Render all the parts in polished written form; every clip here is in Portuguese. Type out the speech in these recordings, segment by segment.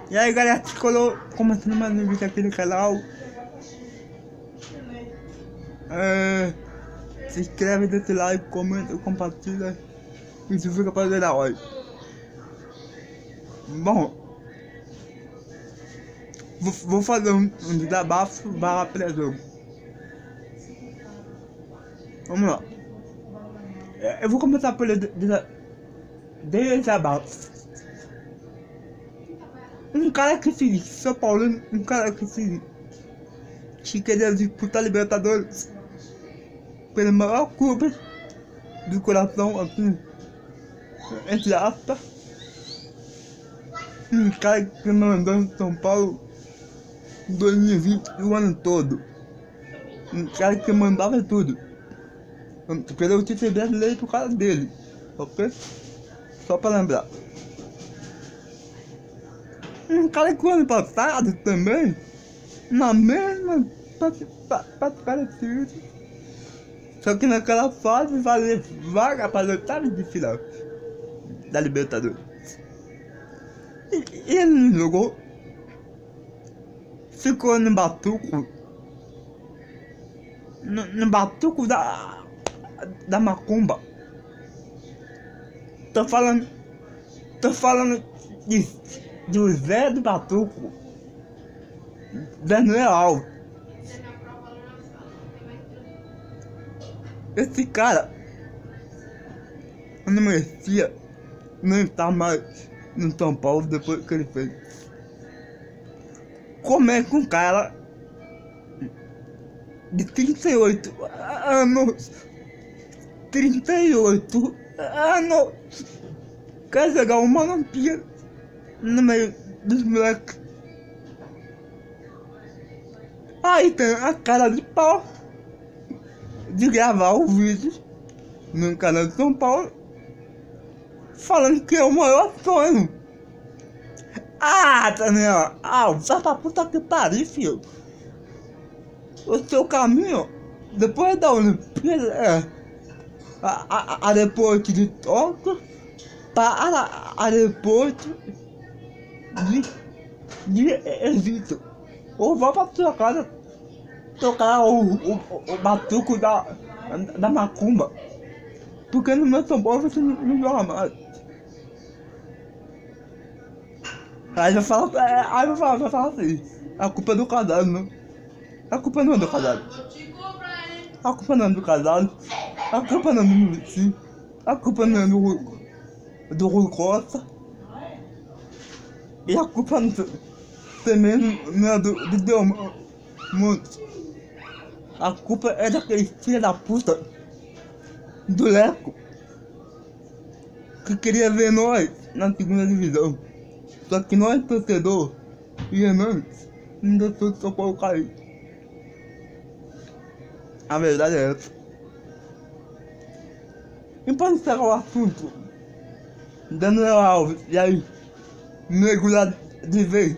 E aí galera, tricolor, começando mais um vídeo aqui no canal. Se inscreve, deixa o like, comenta, compartilha. Isso fica pra ver da hora. Bom, vou fazer um desabafo barra pré-jogo. Vamos lá. Eu vou começar pelo desabafo. Um cara que se diz São Paulo, um cara que se diz que queria disputar Libertadores pelo maior clube do coração, assim, entre aspas. Um cara que mandou em São Paulo em 2020 o ano todo. Um cara que mandava tudo. Perdeu o título brasileiro por causa dele, ok? Só pra lembrar. Um cara que o ano passado também, na mesma parecido, só que naquela fase valer vaga para oitavas de final da Libertadores. E ele não jogou, ficou no batuco, no batuco da macumba. Tô falando do Zé do Batuco, Daniel Alves. Esse cara não merecia nem estar mais no São Paulo depois que ele fez. Como é que um cara de 38 anos quer jogar uma Olimpíada no meio dos moleques? Aí tem a cara de pau de gravar o vídeo no canal de São Paulo falando que é o maior sonho. Ah, Daniel, vai pra puta que pariu, filho. O seu caminho depois da Olimpíada é aeroporto de Tóquio para aeroporto de Egito. Ou vá pra sua casa tocar o batuco da macumba. Porque no meu São Paulo você não joga mais. Aí vai falar assim, a culpa é do casado, não? A culpa não é do casado. A culpa não é do casado. A culpa não é do Muricy. A culpa não é do Rui Costa. E a culpa também não é do Delmonte. A culpa é daquele filho da puta do Leco, que queria ver nós na segunda divisão. Só que nós, torcedor e Hernandes, não deixou de São Paulo cair. A verdade é essa. E para encerrar o assunto, Daniel Alves, e aí, mergulhar de vez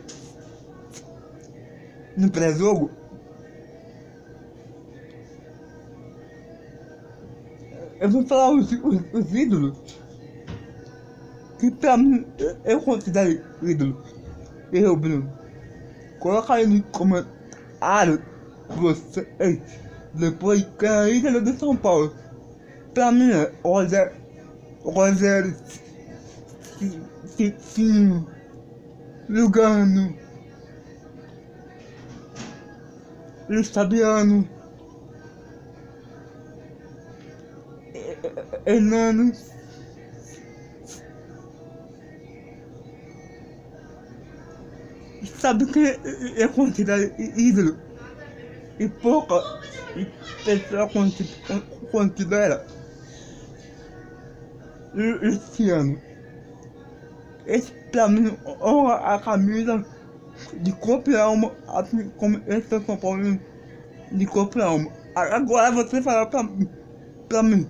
no pré-jogo, eu vou falar os ídolos que pra mim eu considero ídolo. Eu, Bruno, coloca aí no comentário vocês depois que é a ídolo de São Paulo. Pra mim é Rogério, Cicinho, Lugano, Luiz Fabiano, Hernando. Sabe que eu considero ídolo e pouca pessoa considera? Luciano. Esse pra mim honra a camisa de corpo e alma, assim como esse é São Paulo de corpo e alma. Agora você falar pra mim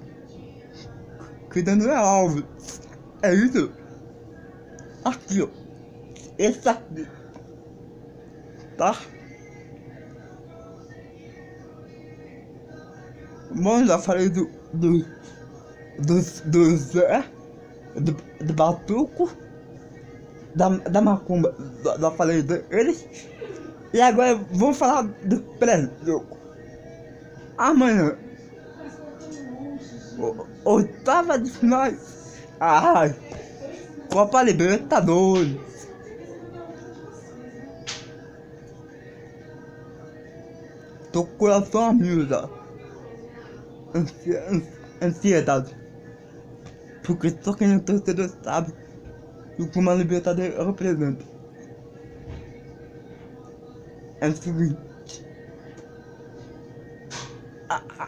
que Daniel Alves é ídolo? Aqui, ó. Esse aqui, tá? Bom, já falei do Zé, do Batuco, da macumba, da falei deles. E agora vamos falar do pré-jogo. Amanhã, oitava de finais. Ai, Copa Libertadores. Tô com o coração a mil já. Ansiedade. Porque só quem é torcedor sabe o que uma Libertadores representa. É o seguinte.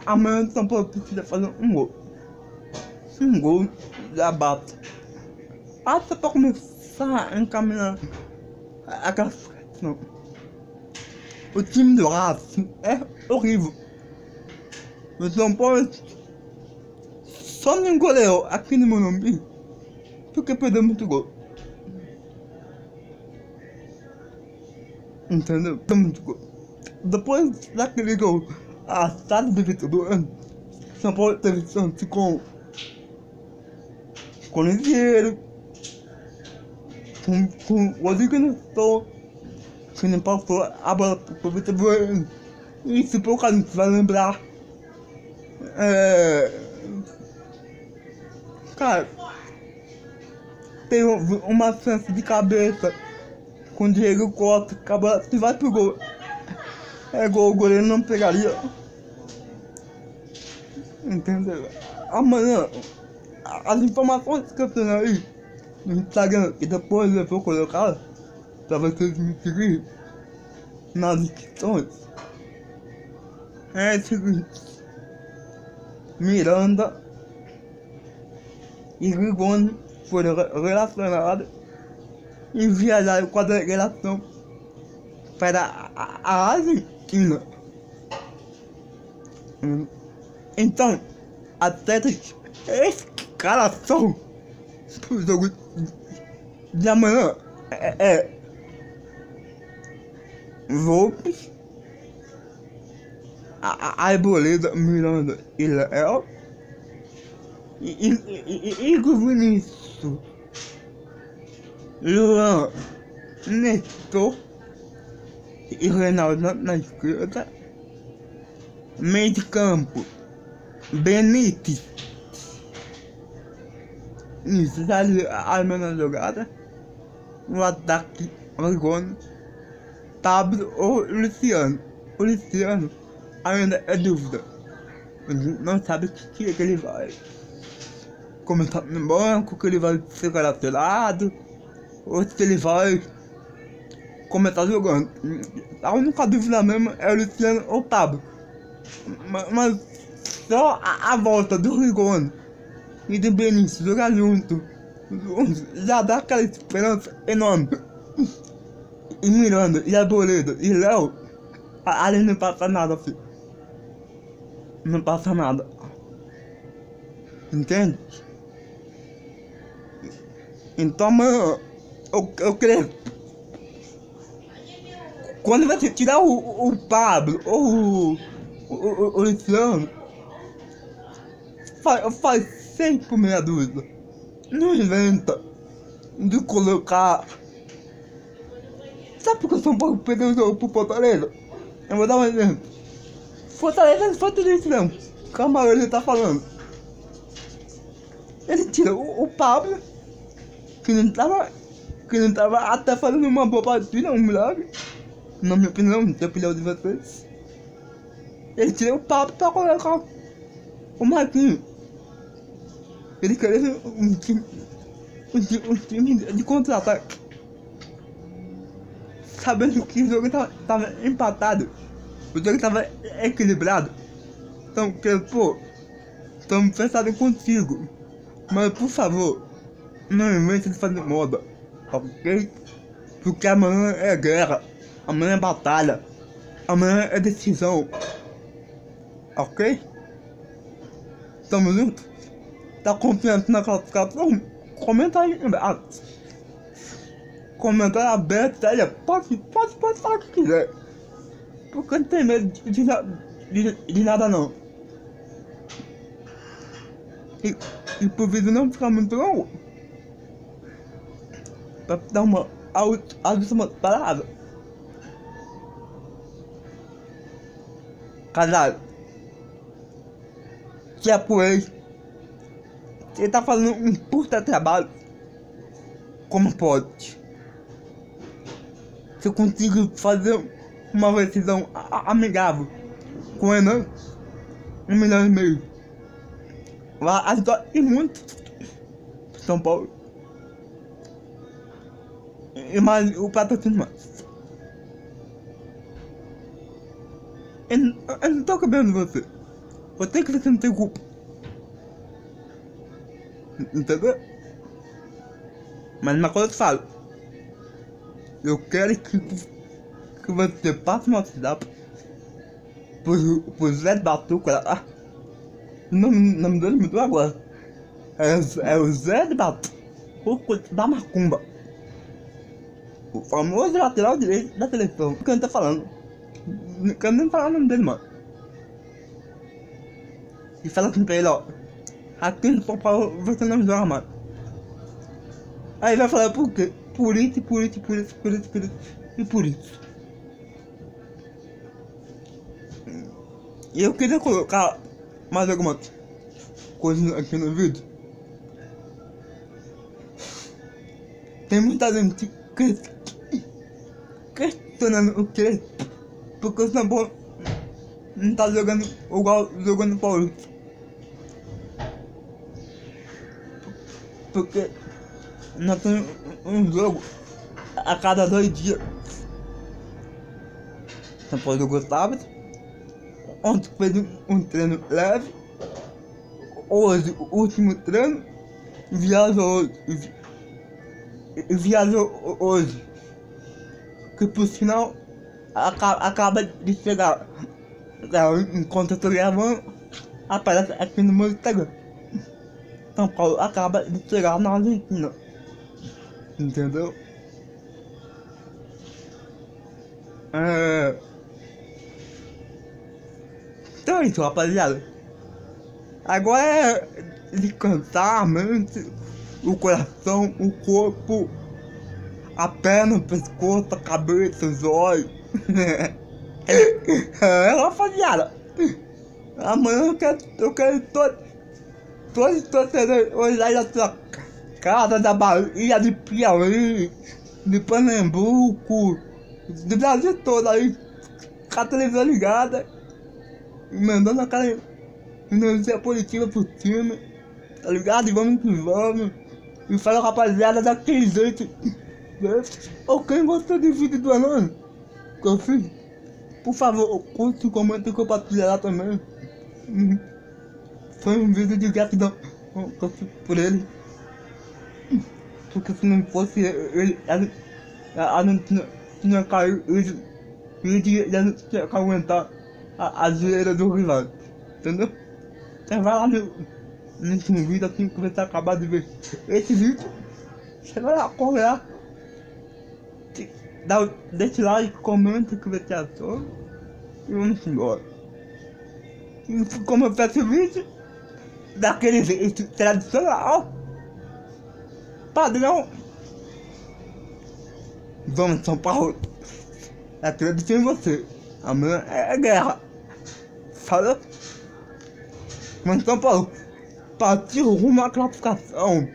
Amanhã o São Paulo precisa fazer um gol. Um gol já basta. Basta pra começar a encaminhar a classificação. O time do Racing é horrível. O São Paulo só não goleou aqui no Morumbi porque perdeu muito gol. Entendeu? Perdeu muito gol. Depois daquele gol assado do Vitor Bueno, São Paulo teve chance com o Ligeiro, com o Rodrigo Nestor, que não passou a bola pro Vitor Bueno. E se por acaso vai lembrar, cara, teve uma chance de cabeça com o Diego Costa, que a bola se vai pro gol. É gol, o goleiro não pegaria. Entendeu? Amanhã, as informações que eu tenho aí no Instagram, e depois eu vou colocar pra vocês me seguirem nas inscrições, é o seguinte: Miranda e Rigoni foram relacionados e viajaram com a delegação para a Argentina. Então, atletas escalação pro jogo de amanhã Volpe, Arboleda, Miranda e Léo, Igor Vinícius, Luan, Nestor e Reinaldo na esquerda. Meio de campo, Benítez. Isso, já armando a jogada. No ataque, Rigoni, Pablo ou Luciano. O Luciano ainda é dúvida. Não sabe o que ele vai começar no banco, que ele vai ser laterado, ou se ele vai começar jogando. A única dúvida mesmo é o Luciano ou o Pablo. Mas só a volta do Rigoni e do Benítez jogar junto já dá aquela esperança enorme. E Miranda, e Arboleda, e Léo, ali não passa nada, filho. Não passa nada. Entende? Então amanhã eu creio. Quando você tirar o Pablo ou o Luciano, faz sempre por meia dúvida. Não inventa de colocar. Sabe por que o São Paulo perdeu o jogo pro Fortaleza? Eu vou dar um exemplo. Fortaleza não foi tudo isso não. Calma, ele tá falando. Ele tira o Pablo, que não tava até fazendo uma boa partida, um milagre. Na minha opinião, não tem opinião de vocês. Ele tira o Pablo pra colocar o Marquinhos. Ele queria um time de contra-ataque. Sabendo que o jogo tava empatado. O jogo tava equilibrado. Então, pô, estamos pensados contigo. Mas, por favor, não invente de fazer moda, ok? Porque amanhã é guerra, amanhã é batalha, amanhã é decisão, ok? Tamo junto? Tá confiante na classificação? Comenta aí embaixo. Comentário aberto, aí, pode falar o que quiser. Porque não tem medo de nada não. E pro vídeo não ficar muito longo, pra dar uma última palavra. Caralho, que é por ele. Ele tá fazendo um puta trabalho. Como pode? Se eu consigo fazer uma decisão amigável com o Renan, 1,5 milhão, vai ajudar e muito São Paulo. E mais o patrocínio mais. Eu não tô cobrando você. Você que você não tem culpa. Entendeu? Mas uma coisa eu te falo. Eu quero que você passe no WhatsApp pro Zé Batuca lá. O nome dele mudou agora. É o Zé de Batuca da Macumba. O famoso lateral direito da seleção. O que eu não tô falando? Não quero nem falar o nome dele, mano. E fala assim pra ele, ó. Aqui no São Paulo você não joga mais. Aí vai falar por quê? Por isso. E eu queria colocar mais alguma coisa aqui no vídeo. Tem muita gente questionando o que? Porque o São Paulo não tá jogando igual jogando Paulista. Porque nós temos um jogo a cada 2 dias. São Paulo jogou sábado. Ontem fez um treino leve. Hoje o último treino. Viajou hoje. Que por sinal acaba de chegar. Enquanto eu tô gravando, aparece aqui no meu Instagram. São Paulo acaba de chegar na Argentina. Entendeu? Então é isso, rapaziada. Agora é descansar a mente, o coração, o corpo, a perna, o pescoço, a cabeça, os olhos. Rapaziada. Amanhã eu quero todos os torcedores olhar na sua casa da Bahia, de Piauí, de Pernambuco, do Brasil todo aí, com a televisão ligada, mandando aquela energia positiva pro time, tá ligado? E vamos que vamos. E fala, rapaziada, daquele jeito. Ou quem gostou do vídeo do Alan que eu fiz, por favor, curte, comenta e compartilha lá também. Foi um vídeo de gratidão que eu fiz por ele. Porque se não fosse ele, ela não tinha caído, ele não tinha que aguentar a zoeira do rival. Entendeu? Você vai lá nesse vídeo assim que você acabar de ver esse vídeo. Você vai lá, corre lá. Deixa like, comenta o que você achou. E vamos embora. E como eu peço o vídeo, daquele jeito tradicional, padrão. Vamos, São Paulo. Acredito em você. Amanhã é guerra. Falou? Vamos, São Paulo. Partiu rumo à classificação.